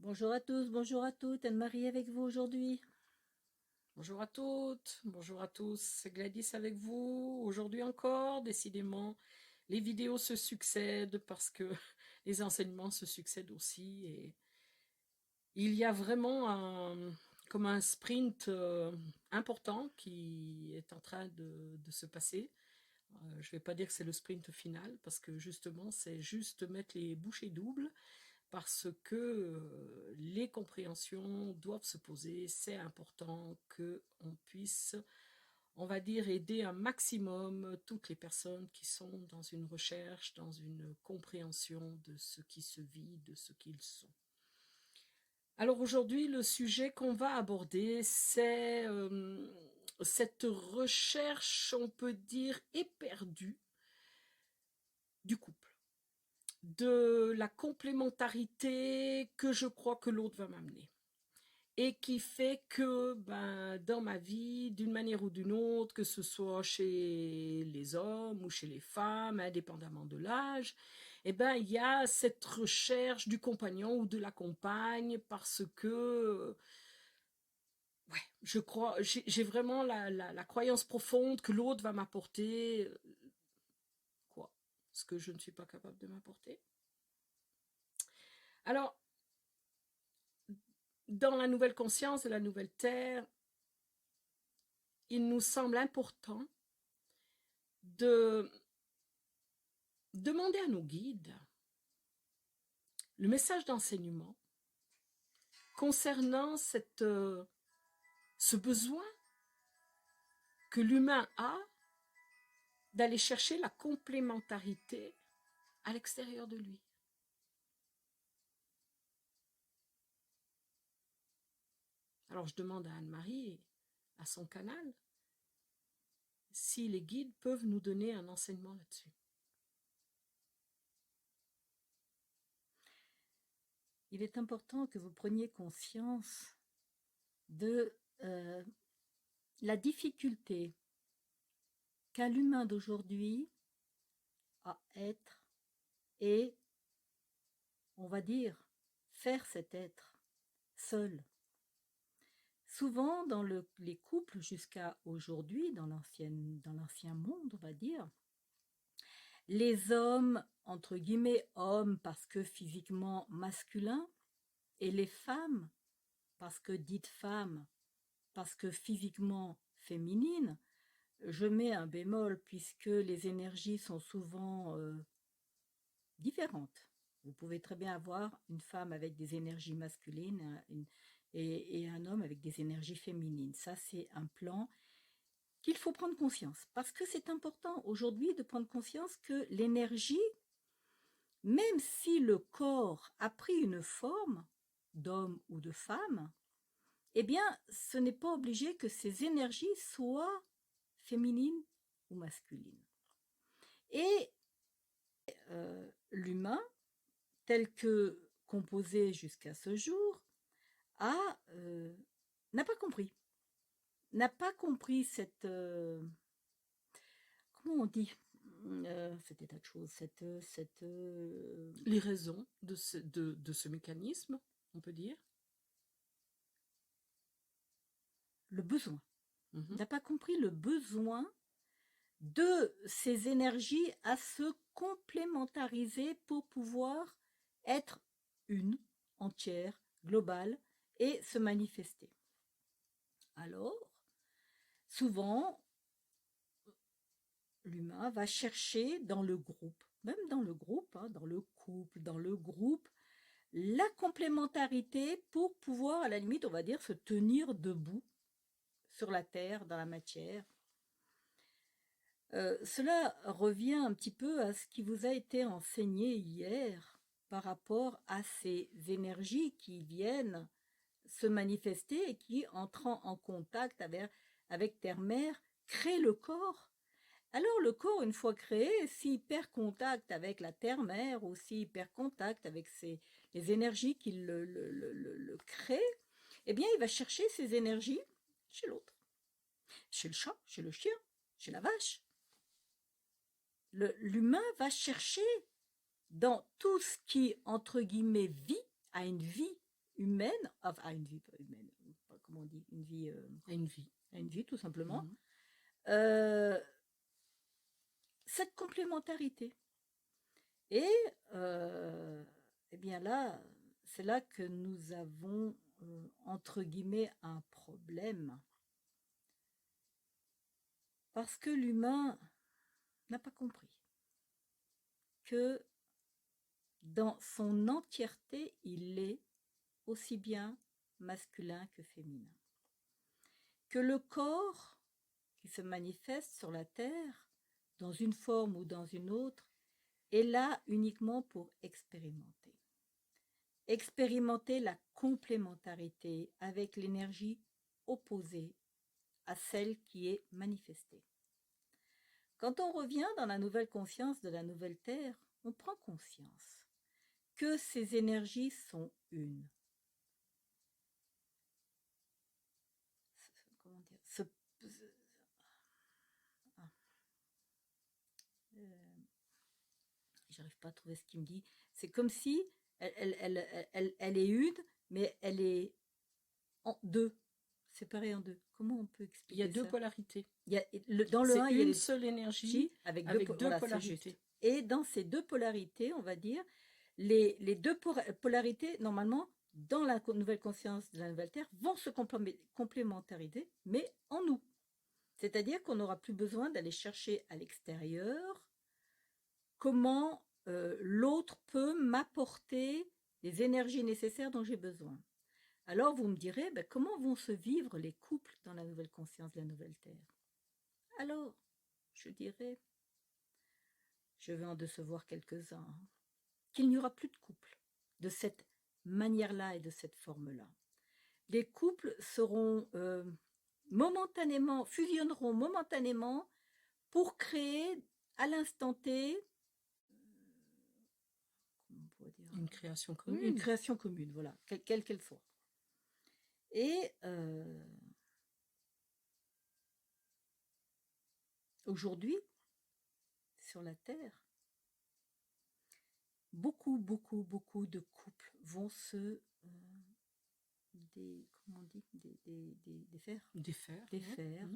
Bonjour à tous, bonjour à toutes, Anne-Marie avec vous aujourd'hui. Bonjour à toutes, bonjour à tous, c'est Gladys avec vous. Aujourd'hui encore, décidément, les vidéos se succèdent parce que les enseignements se succèdent aussi. Et il y a vraiment comme un sprint important qui est en train de se passer. Je ne vais pas dire que c'est le sprint final parce que justement, c'est juste mettre les bouchées doubles parce que les compréhensions doivent se poser. C'est important qu'on puisse, on va dire, aider un maximum toutes les personnes qui sont dans une recherche, dans une compréhension de ce qui se vit, de ce qu'ils sont. Alors aujourd'hui, le sujet qu'on va aborder, c'est cette recherche, on peut dire, éperdue du couple, de la complémentarité que je crois que l'autre va m'amener. Et qui fait que dans ma vie, d'une manière ou d'une autre, que ce soit chez les hommes ou chez les femmes, indépendamment de l'âge, il y a cette recherche du compagnon ou de la compagne parce que ouais, je crois, j'ai vraiment la croyance profonde que l'autre va m'apporter quoi, ce que je ne suis pas capable de m'apporter. Alors, dans la nouvelle conscience de la nouvelle terre, il nous semble important de demander à nos guides le message d'enseignement concernant ce besoin que l'humain a d'aller chercher la complémentarité à l'extérieur de lui. Alors je demande à Anne-Marie, à son canal, si les guides peuvent nous donner un enseignement là-dessus. Il est important que vous preniez conscience de la difficulté qu'a l'humain d'aujourd'hui à être et, on va dire, faire cet être seul. Souvent, dans les couples jusqu'à aujourd'hui, dans l'ancien monde, on va dire, les hommes, entre guillemets, hommes parce que physiquement masculins, et les femmes, parce que dites femmes, parce que physiquement féminines, je mets un bémol puisque les énergies sont souvent différentes. Vous pouvez très bien avoir une femme avec des énergies masculines et un homme avec des énergies féminines. Ça, c'est un plan qu'il faut prendre conscience. Parce que c'est important aujourd'hui de prendre conscience que l'énergie, même si le corps a pris une forme d'homme ou de femme, eh bien, ce n'est pas obligé que ces énergies soient féminines ou masculines. Et l'humain, tel que composé jusqu'à ce jour, n'a pas compris. N'a pas compris cette... comment on dit cet état de choses, Les raisons de ce mécanisme, on peut dire. le besoin. Mhm. N'a pas compris le besoin de ces énergies à se complémentariser pour pouvoir être une, entière, globale et se manifester. Alors, souvent, l'humain va chercher dans le groupe, même dans le groupe, hein, dans le couple, dans le groupe, la complémentarité pour pouvoir, à la limite, on va dire, se tenir debout sur la terre, dans la matière. Cela revient un petit peu à ce qui vous a été enseigné hier par rapport à ces énergies qui viennent se manifester et qui, entrant en contact avec Terre-Mère, créent le corps. Alors le corps, une fois créé, s'il perd contact avec la terre-mère ou s'il perd contact avec les énergies qui le créent, eh bien il va chercher ces énergies chez l'autre, chez le chat, chez le chien, chez la vache. L'humain va chercher dans tout ce qui, entre guillemets, vit, a une vie humaine, enfin une vie pas humaine, comment on dit, une vie, à une vie. tout simplement, Mhm. cette complémentarité. Et eh bien là, c'est là que nous avons, entre guillemets, un problème. Parce que l'humain n'a pas compris que dans son entièreté, il est aussi bien masculin que féminin. Que le corps qui se manifeste sur la Terre, dans une forme ou dans une autre, est là uniquement pour expérimenter. Expérimenter la complémentarité avec l'énergie opposée à celle qui est manifestée. Quand on revient dans la nouvelle conscience de la nouvelle Terre, on prend conscience que ces énergies sont une. Comment dire, j'arrive pas à trouver ce qu'il me dit. C'est comme si elle est une, mais elle est en deux, séparée en deux. Comment on peut expliquer ça? Il y a deux polarités. Dans le 1, il y a une seule énergie avec deux voilà, polarités. Et dans ces deux polarités, on va dire, les deux polarités, normalement, dans la nouvelle conscience de la nouvelle Terre, vont se complémentariser, mais en nous. C'est-à-dire qu'on n'aura plus besoin d'aller chercher à l'extérieur comment l'autre peut m'apporter les énergies nécessaires dont j'ai besoin. Alors vous me direz, ben, comment vont se vivre les couples dans la nouvelle conscience de la nouvelle Terre? Alors, je dirais, je vais en décevoir quelques-uns, qu'il n'y aura plus de couple de cette manière-là et de cette forme-là. Les couples seront momentanément, fusionneront momentanément pour créer à l'instant T une création commune. Une création commune, voilà, quelle qu'elle soit. Et aujourd'hui, sur la Terre, beaucoup de couples vont se défaire,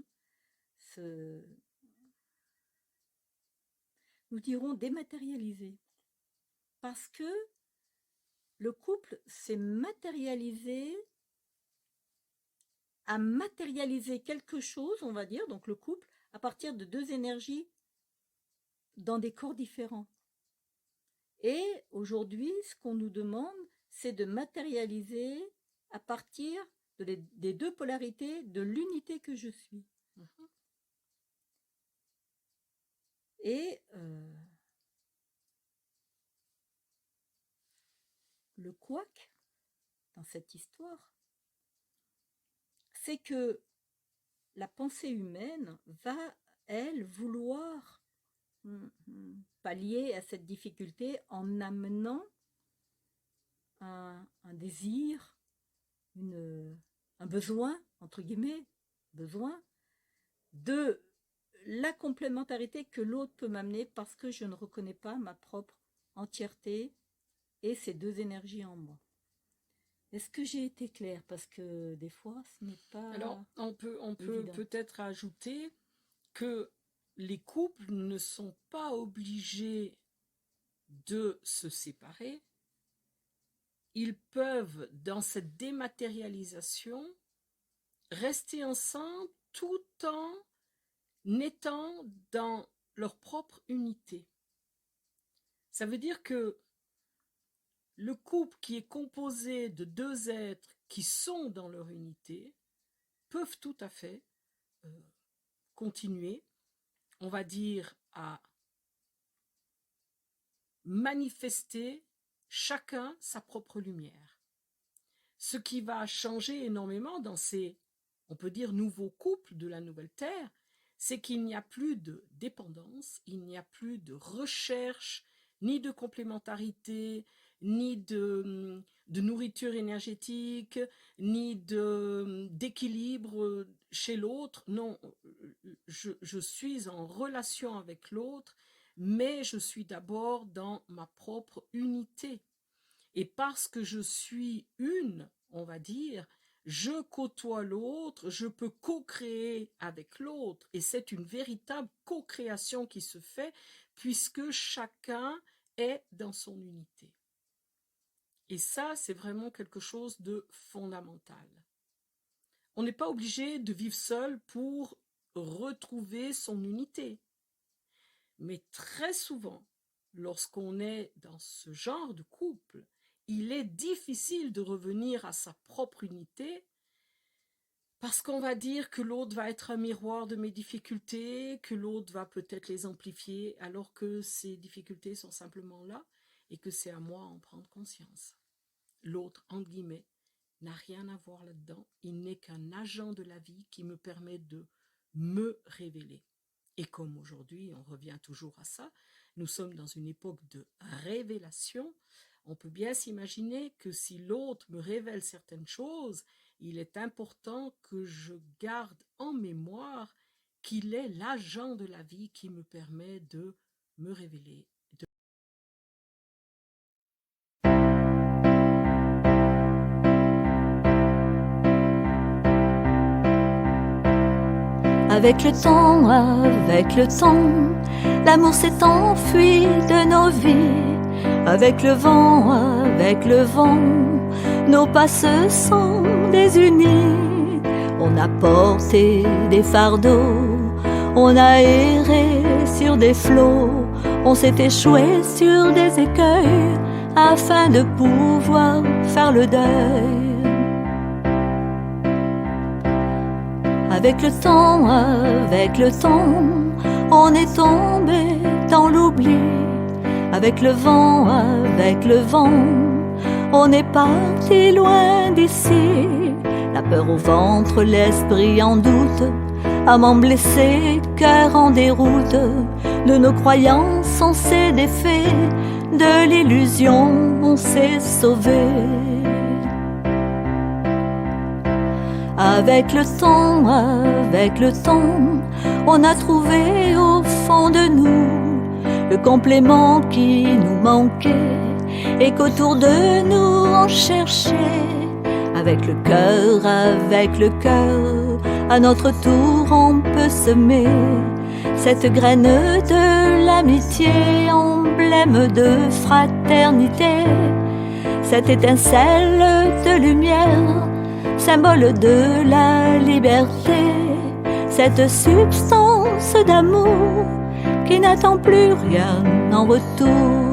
nous dirons dématérialiser, parce que le couple s'est matérialisé, a matérialisé quelque chose, on va dire, donc le couple, à partir de deux énergies dans des corps différents. Et aujourd'hui, ce qu'on nous demande, c'est de matérialiser à partir des deux polarités de l'unité que je suis. Et le couac dans cette histoire, c'est que la pensée humaine va, elle, vouloir pallier à cette difficulté en amenant un désir, un besoin, entre guillemets, besoin de la complémentarité que l'autre peut m'amener parce que je ne reconnais pas ma propre entièreté et ces deux énergies en moi. Est-ce que j'ai été claire? Parce que des fois, ce n'est pas. Alors, on peut peut-être ajouter que les couples ne sont pas obligés de se séparer. Ils peuvent, dans cette dématérialisation, rester ensemble tout en étant dans leur propre unité. Ça veut dire que le couple qui est composé de deux êtres qui sont dans leur unité peuvent tout à fait continuer, on va dire, à manifester chacun sa propre lumière. Ce qui va changer énormément dans ces, on peut dire, nouveaux couples de la nouvelle Terre, c'est qu'il n'y a plus de dépendance, il n'y a plus de recherche, ni de complémentarité, ni de nourriture énergétique, ni d'équilibre chez l'autre. Non, je suis en relation avec l'autre, mais je suis d'abord dans ma propre unité. Et parce que je suis une, on va dire, je côtoie l'autre, je peux co-créer avec l'autre. Et c'est une véritable co-création qui se fait puisque chacun est dans son unité. Et ça, c'est vraiment quelque chose de fondamental. On n'est pas obligé de vivre seul pour retrouver son unité. Mais très souvent, lorsqu'on est dans ce genre de couple, il est difficile de revenir à sa propre unité parce qu'on va dire que l'autre va être un miroir de mes difficultés, que l'autre va peut-être les amplifier, alors que ces difficultés sont simplement là et que c'est à moi d'en prendre conscience. L'autre, entre guillemets, n'a rien à voir là-dedans. Il n'est qu'un agent de la vie qui me permet de me révéler. Et comme aujourd'hui, on revient toujours à ça, nous sommes dans une époque de révélation, on peut bien s'imaginer que si l'autre me révèle certaines choses, il est important que je garde en mémoire qu'il est l'agent de la vie qui me permet de me révéler. Avec le temps, l'amour s'est enfui de nos vies. Avec le vent, nos pas se sont désunis. On a porté des fardeaux, on a erré sur des flots, on s'est échoué sur des écueils afin de pouvoir faire le deuil. Avec le temps, on est tombé dans l'oubli. Avec le vent, on est parti loin d'ici. La peur au ventre, l'esprit en doute, âme blessée, cœur en déroute. De nos croyances, on s'est défait, de l'illusion, on s'est sauvé. Avec le temps, on a trouvé au fond de nous le complément qui nous manquait et qu'autour de nous on cherchait. Avec le cœur, à notre tour on peut semer cette graine de l'amitié, emblème de fraternité, cette étincelle de lumière, symbole de la liberté, cette substance d'amour qui n'attend plus rien en retour.